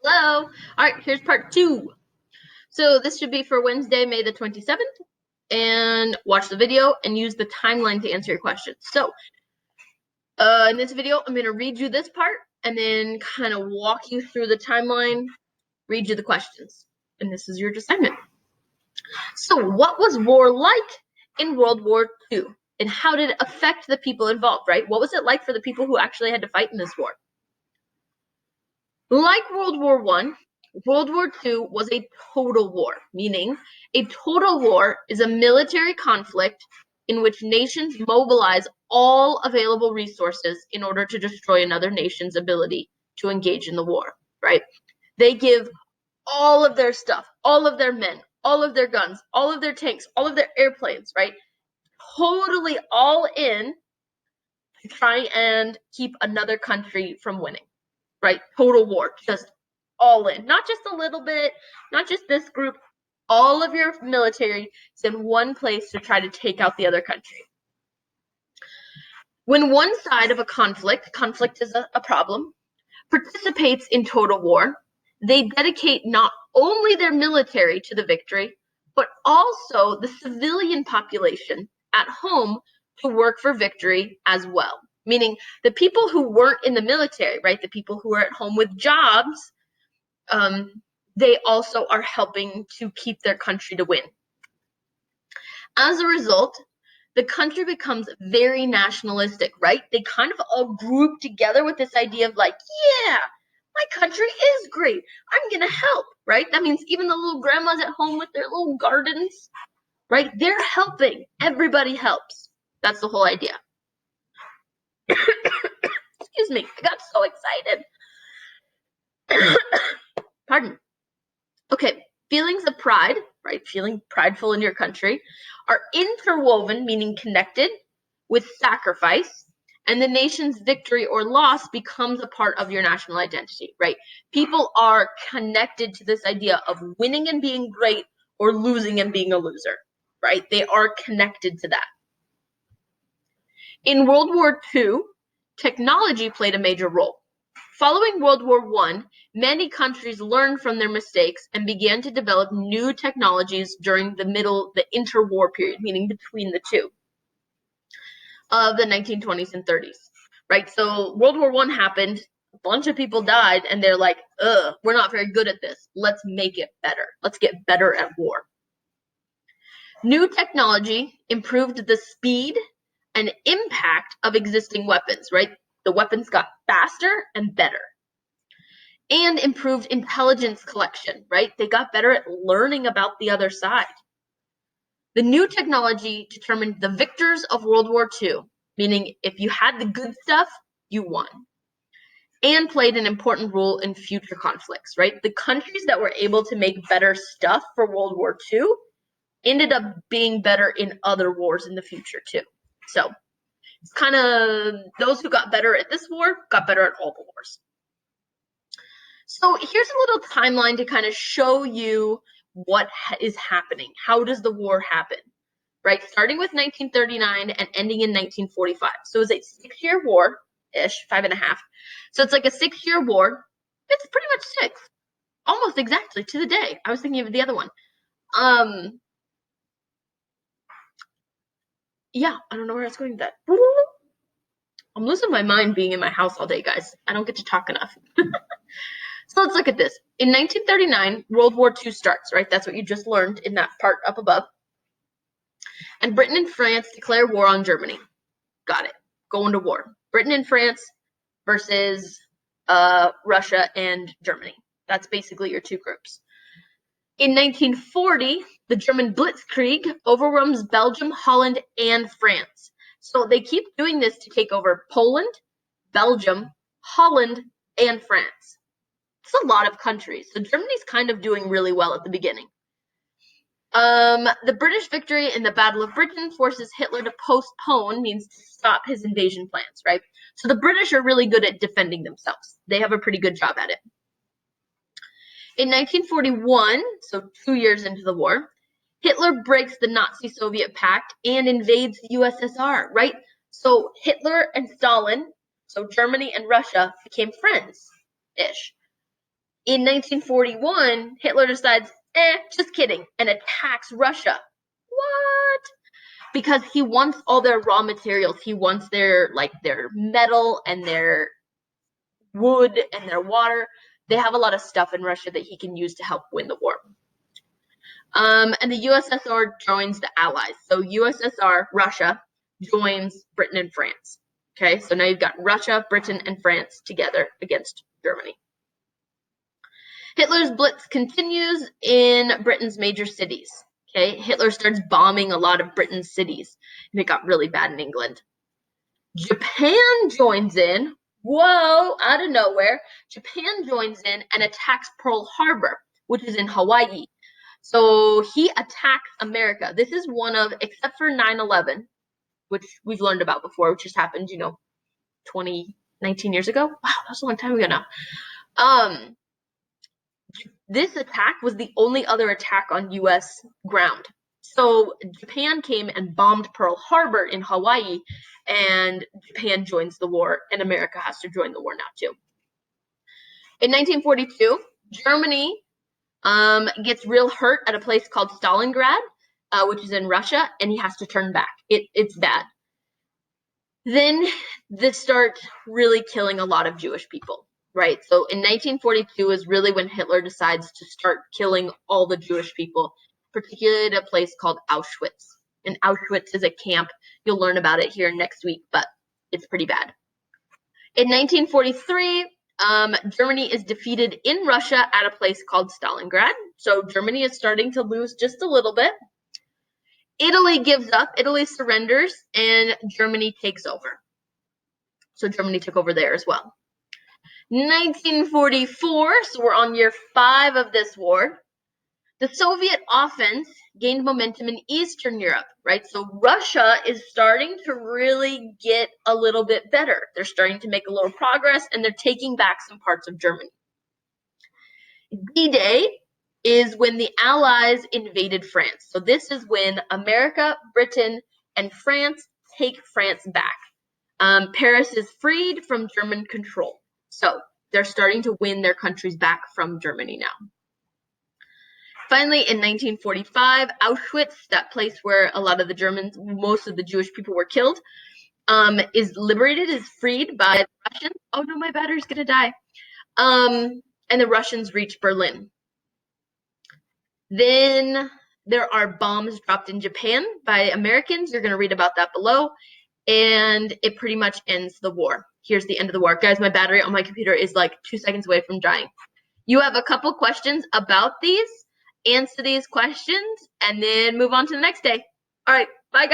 Hello. All right, here's part 2. So this should be for Wednesday, May the 27th. And watch the video and use the timeline to answer your questions. So in this video, I'm going to read you this part and then kind of walk you through the timeline, read you the questions. And this is your assignment. So what was war like in World War II? And how did it affect the people involved, right? What was it like for the people who actually had to fight in this war? Like World War I, World War II was a total war, meaning a total war is a military conflict in which nations mobilize all available resources in order to destroy another nation's ability to engage in the war, right? They give all of their stuff, all of their men, all of their guns, all of their tanks, all of their airplanes, right? Totally all in to try and keep another country from winning, right? Total war, just all in, not just a little bit, not just this group. All of your military is in one place to try to take out the other country. When one side of a conflict is a problem, participates in total war, they dedicate not only their military to the victory, but also the civilian population at home to work for victory as well. Meaning the people who weren't in the military, right, the people who are at home with jobs, they also are helping to keep their country to win. As a result, the country becomes very nationalistic, right? They kind of all group together with this idea of like, yeah, my country is great. I'm going to help, right? That means even the little grandmas at home with their little gardens, right? They're helping. Everybody helps. That's the whole idea. Excuse me. I got so excited. Pardon. Okay. Feelings of pride, right? Feeling prideful in your country are interwoven, meaning connected, with sacrifice, and the nation's victory or loss becomes a part of your national identity, right? People are connected to this idea of winning and being great or losing and being a loser, right? They are connected to that. In World War II, technology played a major role. Following World War I, many countries learned from their mistakes and began to develop new technologies during the interwar period, meaning between the two, of the 1920s and 30s, right? So World War I happened, a bunch of people died, and they're like, we're not very good at this. Let's make it better. Let's get better at war. New technology improved the speed and impact of existing weapons, right? The weapons got faster and better. And improved intelligence collection, right? They got better at learning about the other side. The new technology determined the victors of World War II, meaning if you had the good stuff, you won, and played an important role in future conflicts, right? The countries that were able to make better stuff for World War II ended up being better in other wars in the future too. So it's kind of those who got better at this war got better at all the wars. So here's a little timeline to kind of show you what is happening. How does the war happen? Right, starting with 1939 and ending in 1945. So it's a 6-year war-ish, 5.5. So it's like a 6-year war. It's pretty much 6, almost exactly to the day. I was thinking of the other one. Yeah, I don't know where I was going with that. I'm losing my mind being in my house all day, guys. I don't get to talk enough. So let's look at this. In 1939, World War II starts, right? That's what you just learned in that part up above. And Britain and France declare war on Germany. Got it. Going to war. Britain and France versus Russia and Germany. That's basically your two groups. In 1940, the German Blitzkrieg overwhelms Belgium, Holland, and France. So they keep doing this to take over Poland, Belgium, Holland, and France. It's a lot of countries. So Germany's kind of doing really well at the beginning. The British victory in the Battle of Britain forces Hitler to postpone, means to stop his invasion plans, right? So the British are really good at defending themselves. They have a pretty good job at it. In 1941, so 2 years into the war, Hitler breaks the Nazi-Soviet pact and invades the USSR, right? So Hitler and Stalin, so Germany and Russia, became friends-ish. In 1941, Hitler decides, just kidding, and attacks Russia. What? Because he wants all their raw materials. He wants their metal and their wood and their water. They have a lot of stuff in Russia that he can use to help win the war. And the USSR joins the Allies. So USSR, Russia, joins Britain and France. Okay, so now you've got Russia, Britain, and France together against Germany. Hitler's blitz continues in Britain's major cities. Okay, Hitler starts bombing a lot of Britain's cities, and it got really bad in England. Japan joins in. Whoa, out of nowhere. Japan joins in and attacks Pearl Harbor, which is in Hawaii. So he attacks America. This is one of, except for 9/11, which we've learned about before, which just happened, 19 years ago. Wow, that's a long time ago now. This attack was the only other attack on U.S. ground. So Japan came and bombed Pearl Harbor in Hawaii, and Japan joins the war, and America has to join the war now too. In 1942, Germany gets real hurt at a place called Stalingrad, which is in Russia, and he has to turn back. It's bad. Then this starts really killing a lot of Jewish people, right? So in 1942 is really when Hitler decides to start killing all the Jewish people, particularly at a place called Auschwitz. And Auschwitz is a camp. You'll learn about it here next week, but it's pretty bad. In 1943, Germany is defeated in Russia at a place called Stalingrad. So Germany is starting to lose just a little bit. Italy gives up, Italy surrenders, and Germany takes over. So Germany took over there as well. 1944, so we're on year 5 of this war. The Soviet offense gained momentum in Eastern Europe, right? So Russia is starting to really get a little bit better. They're starting to make a little progress, and they're taking back some parts of Germany. D-Day is when the Allies invaded France. So this is when America, Britain, and France take France back. Paris is freed from German control. So they're starting to win their countries back from Germany now. Finally, in 1945, Auschwitz, that place where a lot of the Germans, most of the Jewish people were killed, is liberated, is freed by the Russians. Oh no, my battery's gonna die. And the Russians reach Berlin. Then there are bombs dropped in Japan by Americans. You're going to read about that below. And it pretty much ends the war. Here's the end of the war. Guys, my battery on my computer is like 2 seconds away from dying. You have a couple questions about these. Answer these questions and then move on to the next day. All right. Bye, guys.